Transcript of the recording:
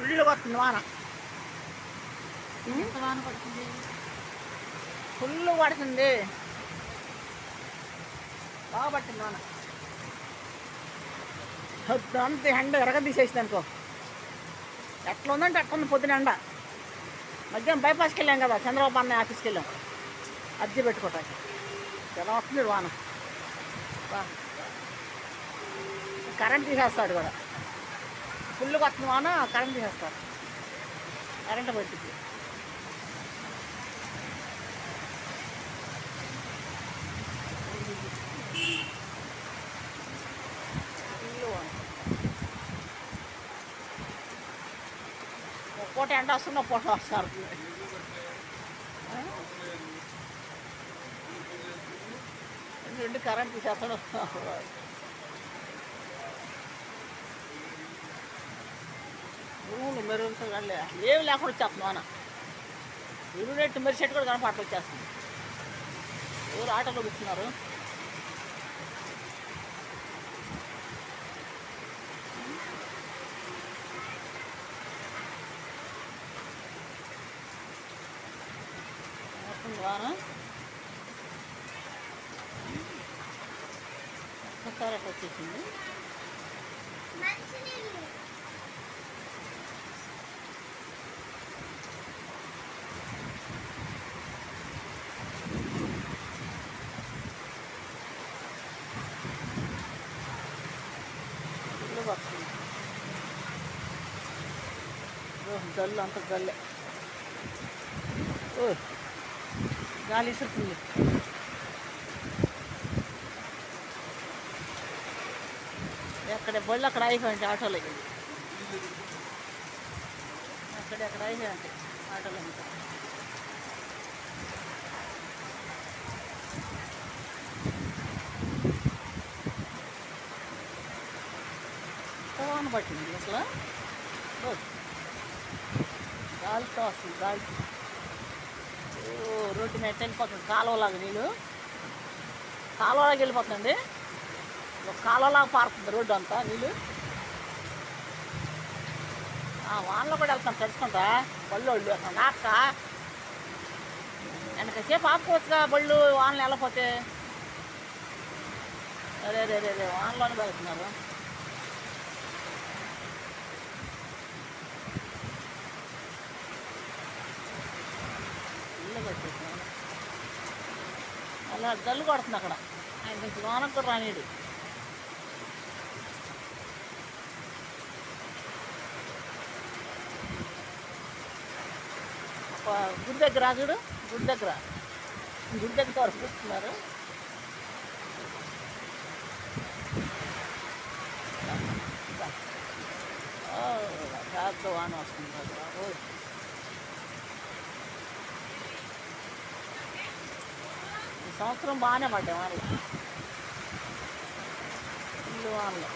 ఫుల్గా వస్తుంది వాన. ఎంత వాన పడుతుంది? ఫుల్ పడుతుంది, బాగా పట్టింది వాన. అంత ఎండ ఎరగ తీసేసింది అనుకో. ఎట్లా ఉందంటే అట్లా ఉంది పొద్దున ఎండ. మధ్యాహ్నం బైపాస్కి వెళ్ళాం కదా, చంద్రబాబు అన్నయ్య ఆఫీస్కి వెళ్ళాం అర్జీ పెట్టుకోవటానికి. ఎలా వస్తుంది వాన. కరెంట్ తీసేస్తాడు కూడా. ఫుల్గా వస్తుంది వాన, కరెంట్ తీసేస్తాడు. కరెంట్ పడుతుంది. పూట ఎండ వస్తున్నా పూట వస్తారు. రెండు కరెంట్ తీసేస్తాడు. రూములు మెరుగుతుందండి, ఏమి లేకుండా వచ్చేస్తుంది వాన. ఇరునెట్టు మెరిసెట్టు కూడా కనపట్ల వచ్చేస్తుంది. ఎవరు ఆటోలో కూర్చున్నారు. వాన ఒక్కసారి అట్లా వచ్చేసింది. వస్తుంది జల్లు, అంత జల్లే. ఓ గాలి ఇసురుతుంది. ఎక్కడ బళ్ళు అక్కడ అయిపోయింది ఆటోలు. అక్కడెక్కడ అయిపోయింది ఆటోలు అంతా. వాన పట్టింది అసలు. గాలితో వస్తుంది, గాలి. రోడ్డు మీద వెళ్ళిపోతుంది కాలువలాగా. నీళ్ళు కాలువలాగా వెళ్ళిపోతుంది. ఒక కాలువలాగా పారుతుంది రోడ్డు అంతా నీళ్ళు. వానలో కూడా వెళ్తాను తెలుసుకుంటా. బళ్ళు అక్కడ నాక వెనకసేపు ఆపుకోవచ్చుగా బళ్ళు వానలు వెళ్ళకపోతే. అరే రే రే రే వానలోనే వెళ్తున్నారు. అలా జల్లు కొడుతుంది అక్కడ. ఆయన కొంచెం వానకు కూడా రానీడు. గుడి దగ్గర చూడు, గుడి దగ్గర వరకు కూర్చున్నారు. వాన వస్తుంది కదా. ఈ సంవత్సరం బాగానే పడ్డాయి వానలు, ఇల్లు వానలు.